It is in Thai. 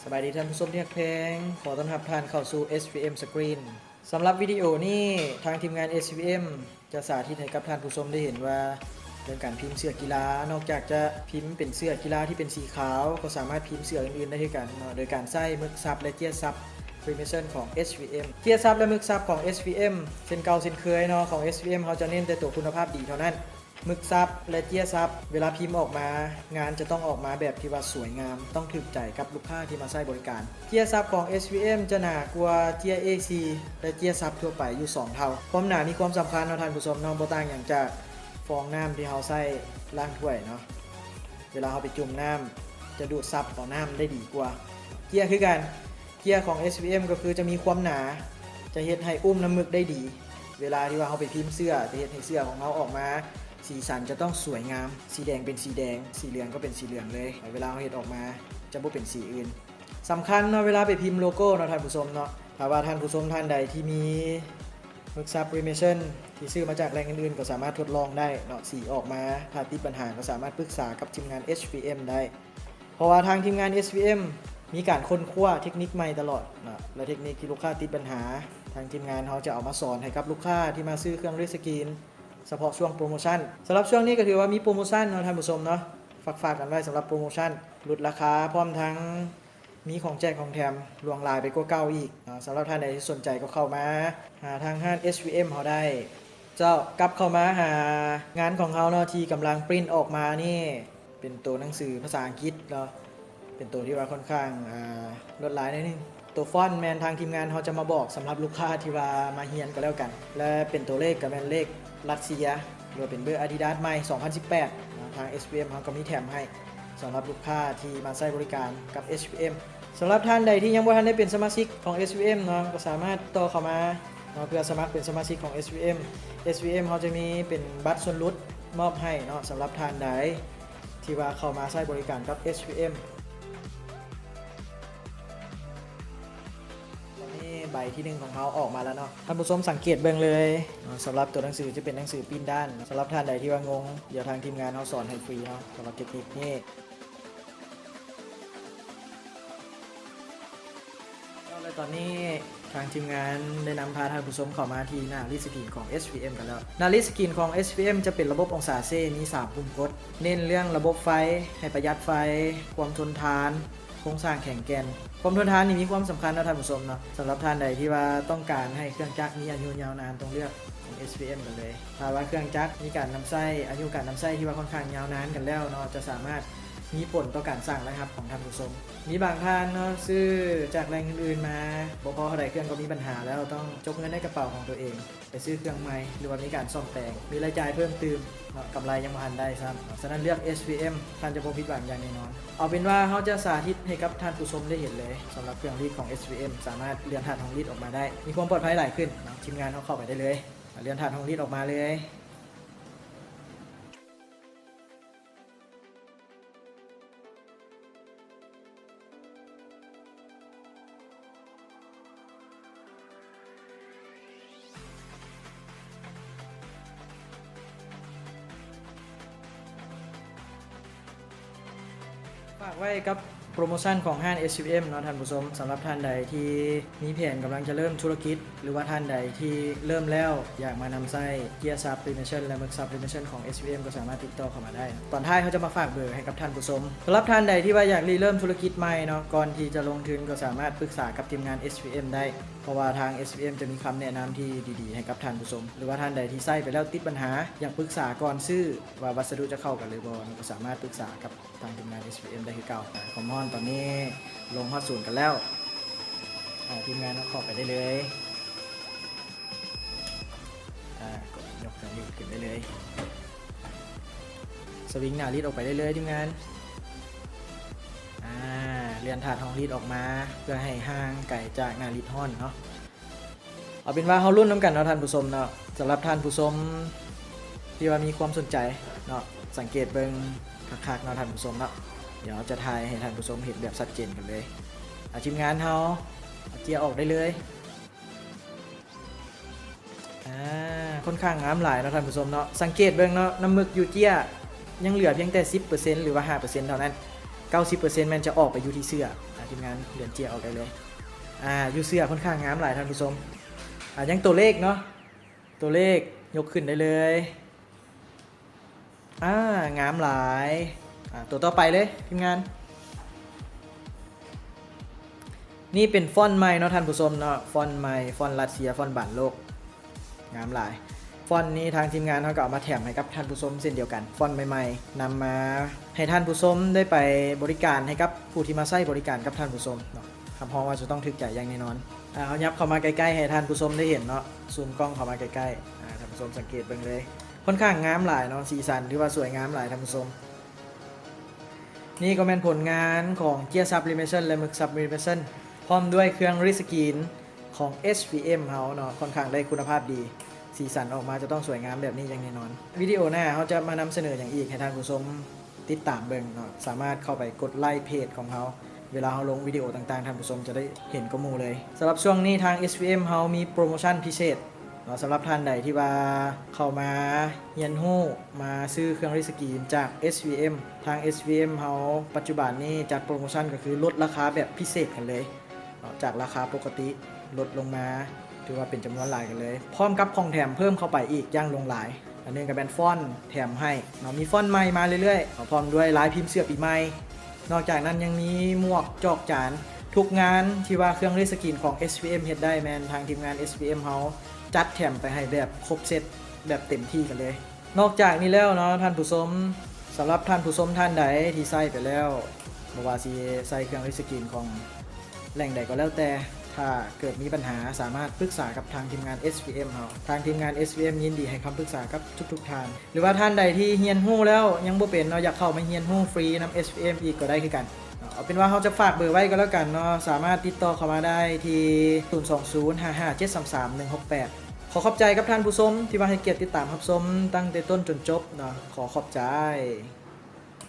สบายดีท่านผู้ชมที่รักเพลงขอต้อนรับท่านเข้าสู่ SVM Screen สำหรับวิดีโอนี้ทางทีมงาน SVM จะสาธิตให้กับท่านผู้ชมได้เห็นว่าเรื่องการพิมพ์เสื้อกีฬานอกจากจะพิมพ์เป็นเสื้อกีฬาที่เป็นสีขาวก็สามารถพิมพ์เสื้ออื่นๆได้ด้วยกันโดยการใช้มึกซับและเจียซับ Premiation ของ SVM เจียซับและมึกซับของ SVM เช่นเก่าเช่นเคยเนาะของ SVM เขาจะเน้นแต่ตัวคุณภาพดีเท่านั้นมึกซับและเจียซับเวลาพิมพ์ออกมางานจะต้องออกมาแบบที่ว่าสวยงามต้องถูกใจกับลูกค้าที่มาใช้บริการเจียซับของ SVM จะหนากว่าเจีย AC และเจียซับทั่วไปอยู่2เท่าความหนามีความสำคัญเนาะท่านผู้ชมเนาะบ่ต่างอย่างจากฟองน้ำที่เราใส่ล้างถ้วยเนาะเวลาเราไปจุ่มน้ำจะดูดซับต่อน้ำได้ดีกว่าเจียคือกันเจียของ SVM ก็คือจะมีความหนาจะเฮ็ดให้อุ้มน้ำหมึกได้ดีเวลาที่ว่าเราไปพิมพ์เสื้อจะเฮ็ดให้เสื้อของเราออกมาสีสันจะต้องสวยงามสีแดงเป็นสีแดงสีเหลืองก็เป็นสีเหลืองเลยเวลาเราเฮ็ดออกมาจะบ่เป็นสีอื่นสำคัญเนาะเวลาไปพิมพ์โลโก้เนาะท่านผู้ชมเนาะถ้าว่าท่านผู้ชมท่านใดที่มีมึกซับ Premiation ที่ซื้อมาจากแหล่งอื่นๆก็สามารถทดลองได้เนาะสีออกมาถ้าติดปัญหาก็สามารถปรึกษากับทีมงาน SVM ได้เพราะว่าทางทีมงาน SVM มีการค้นคว้าเทคนิคใหม่ตลอดนะและเทคนิคที่ลูกค้าติดปัญหาทางทีมงานเขาจะเอามาสอนให้กับลูกค้าที่มาซื้อเครื่องรีดสกรีนเฉพาะช่วงโปรโมชั่นสำหรับช่วงนี้ก็ถือว่ามีโปรโมชั่นเนาะท่านผู้ชมเนาะฝากกันไว้สำหรับโปรโมชั่นลดราคาพร้อมทั้งมีของแจกของแถมลวงลายไปกว่าเก่าอีกสำหรับท่านใดที่สนใจก็เข้ามาหาทางห้าง SVM เขาได้เจ้ากลับเข้ามาหางานของเขาเนาะที่กำลังปริ้นออกมานี่เป็นตัวหนังสือภาษาอังกฤษเนาะเป็นตัวที่ว่าค่อนข้างลดลายนิดนึงตัวฟอนต์แมนทางทีมงานเขาจะมาบอกสำหรับลูกค้าที่ว่ามาเฮียนก็แล้วกันและเป็นตัวเลขกับแมนเลขรัสเซียหรือเป็นเบอร์ Adidas ใหม่ 2018 ทาง SVM เขาก็มีแถมให้สำหรับลูกค้าที่มาใช้บริการกับ SVM สำหรับท่านใดที่ยังบ่ทันได้เป็นสมาชิกของ SVM เนาะก็สามารถต่อเข้ามาเพื่อสมัครเป็นสมาชิกของ SVM เขาจะมีเป็นบัตรส่วนลดมอบให้เนาะสำหรับท่านใดที่ว่าเข้ามาใช้บริการกับ SVMใบที่1ของเขาออกมาแล้วเนาะท่านผู้ชมสังเกตเบิ่งเลยสำหรับตัวหนังสือจะเป็นหนังสือปิ้นด้านสำหรับท่านใดที่ว่างงเดี๋ยวทางทีมงานเขาสอนให้ฟรีเนาะสำหรับเทคนิคนี้แล้วตอนนี้ทางทีมงานได้นำพาท่านผู้ชมเข้ามาที่หน้าลิสต์สกรีนของ SVM กันแล้วหน้าลิสต์สกรีนของ SVM จะเป็นระบบองศาเซมี3ปุ่มกดเน้นเรื่องระบบไฟให้ประหยัดไฟความทนทานโครงสร้างแข็งแกร่งความทนทานนี่มีความสำคัญนะท่านผู้ชมเนาะสำหรับท่านใดที่ว่าต้องการให้เครื่องจักรมีอายุยาวนานต้องเลือกของ SVM กันเลยถ้าว่าเครื่องจักรมีการนำไส้อายุการนำไส้ที่ว่าค่อนข้างยาวนานกันแล้วเนาะจะสามารถมีผลต่อการสร้างนะครับของท่านผู้ชมมีบางท่านเนาะซื้อจากแหล่งอื่นๆมาบ่พอเท่าใดเครื่องก็มีปัญหาแล้วต้องจกเงินในกระเป๋าของตัวเองไปซื้อเครื่องใหม่หรือว่ามีการซ่อมแต่งมีรายจ่ายเพิ่มเติมกำไรยังไม่ทันได้ซ้ำฉะนั้นเลือก SVM ท่านจะพบผิดหวังอย่างแน่นอนเอาเป็นว่าเขาจะสาธิตให้กับท่านผู้ชมได้เห็นเลยสำหรับเครื่องรีดของ SVM สามารถเลื่อนถาดของรีดออกมาได้มีความปลอดภัยหลายขึ้นทีมงานเขาเข้าไปได้เลยเลื่อนถาดของรีดออกมาเลยฝากไว้กับโปรโมชั่นของห้าง SVM เนาะท่านผู้ชมสำหรับท่านใดที่มีแผนกำลังจะเริ่มธุรกิจหรือว่าท่านใดที่เริ่มแล้วอยากมานำไส้เกียร์ซับ Premiation และมึกซับ Premiation ของ SVM ก็สามารถติดต่อเข้ามาได้ตอนท้ายเขาจะมาฝากเบอร์ให้กับท่านผู้ชมสำหรับท่านใดที่ว่าอยากเริ่มธุรกิจใหม่เนาะก่อนที่จะลงทุนก็สามารถปรึกษากับทีมงาน SVM ได้เพราะว่าทาง SVM จะมีคำแนะนำที่ดีๆให้กับท่านผู้ชมหรือว่าท่านใดที่ใส่ไปแล้วติดปัญหาอยากปรึกษาก่อนซื้อว่าวัสดุจะเข้ากันหรือบ่ก็สามารถปรึกษากับทางทีมงาน SVM ได้คือเก่าคอมมอนตอนนี้ลงฮอตศูนย์กันแล้วทีมงานเราเข้าไปได้เลยกดยกเครื่องรีดขึ้นได้เลยสวิงหน้ารีดออกไปได้เลยทีมงานเรียนถาดห้องรีดออกมาเพื่อให้ห่างไกลจากหน้ารีดห้อนเนาะเอาเป็นว่าเขารุ่นน้ำกันเนาะท่านผู้ชมเนาะสำหรับท่านผู้ชมที่ว่ามีความสนใจเนาะสังเกตเบิ่งคักๆเนาะท่านผู้ชมเนาะเดี๋ยวจะถ่ายให้ท่านผู้ชมเห็นแบบชัดเจนกันเลยทีมงานเขาเจียออกได้เลยค่อนข้างงามหลายเนาะท่านผู้ชมเนาะสังเกตเบิ่งเนาะน้ำหมึกอยู่เจียยังเหลือเพียงแต่ 10% หรือว่า 5% เท่านั้น 90% มันจะออกไปอยู่ที่เสื้อ ทีมงานเหรียญเจียออกได้เลยอยู่เสื้อค่อนข้างงามหลายท่านผู้ชมยังตัวเลขเนาะตัวเลขยกขึ้นได้เลยงามหลายตัวต่อไปเลยทีมงานนี่เป็นฟอนต์ใหม่เนาะท่านผู้ชมเนาะฟอนต์ใหม่ฟอนต์รัสเซียฟอนต์บ้านโลกงามหลายฟอนต์นี้ทางทีมงานเขาก็เอามาแถมให้กับท่านผู้ชมเช่นเดียวกันฟอนต์ใหม่ๆนำมาให้ท่านผู้ชมได้ไปบริการให้กับผู้ที่มาใช้บริการกับท่านผู้ชมเนาะคำพ้องว่าจะต้องถึกใจอย่างแน่นอนเขายับเข้ามาใกล้ๆให้ท่านผู้ชมได้เห็นเนาะซูมกล้องเข้ามาใกล้ๆท่านผู้ชมสังเกตเบิ่งเลยค่อนข้างงามหลายเนาะสีสันที่ว่าสวยงามหลายท่านผู้ชมนี่ก็เป็นผลงานของเกียร์ซับลิมิเชันและมึกซับลิมิเชันพร้อมด้วยเครื่องรีสกรีนของ SVM เขาเนาะค่อนข้างได้คุณภาพดีสีสันออกมาจะต้องสวยงามแบบนี้อย่างแน่นอนวิดีโอหน้าเขาจะมานำเสนออย่างอีกให้ท่านผู้ชมติดตามเบิ่งเนาะสามารถเข้าไปกดไลค์เพจของเขาเวลาเขาลงวิดีโอต่างๆท่านผู้ชมจะได้เห็นก็มูเลยสำหรับช่วงนี้ทาง SVM เขามีโปรโมชั่นพิเศษเนาะสำหรับท่านใดที่ว่าเข้ามาเรียนรู้มาซื้อเครื่องรีสกรีนจาก SVM ทาง SVM เขาปัจจุบันนี้จัดโปรโมชั่นก็คือลดราคาแบบพิเศษกันเลยจากราคาปกติลดลงมาถือว่าเป็นจำนวนหลายกันเลยพร้อมกับของแถมเพิ่มเข้าไปอีกอย่างลงหลายอันนึงก็เป็นฟอนต์แถมให้เนาะมีฟอนต์ใหม่มาเรื่อยๆพร้อมด้วยลายพิมพ์เสื้อปีใหม่นอกจากนั้นยังมีหมวกจอกจานทุกงานที่ว่าเครื่องรีสกรีนของ SVM เฮ็ดได้แมนทางทีมงาน SVM เขาจัดแถมไปให้แบบครบเซตแบบเต็มที่กันเลยนอกจากนี้แล้วเนาะท่านผู้ชมสำหรับท่านผู้ชมท่านใดที่ใส่ไปแล้วบ่ว่าสิใส่เครื่องรีสกรีนของแหล่งใดก็แล้วแต่ถ้าเกิดมีปัญหาสามารถปรึกษากับทางทีมงาน SVM เราทางทีมงาน SVM ยินดีให้คำปรึกษากับทุกท่านหรือว่าท่านใดที่เฮียนฮู้แล้วยังบ่เป็นเนาะอยากเข้ามาเฮียนฮู้ฟรีนำ SVM อีกก็ได้คือกันเอาเป็นว่าเขาจะฝากเบอร์ไว้ก็แล้วกันเนาะสามารถติดต่อเข้ามาได้ที่02055733168ขอขอบใจกับท่านผู้ชมที่ว่าให้เกียรติติดตามรับชมตั้งแต่ต้นจนจบเนาะขอขอบใจ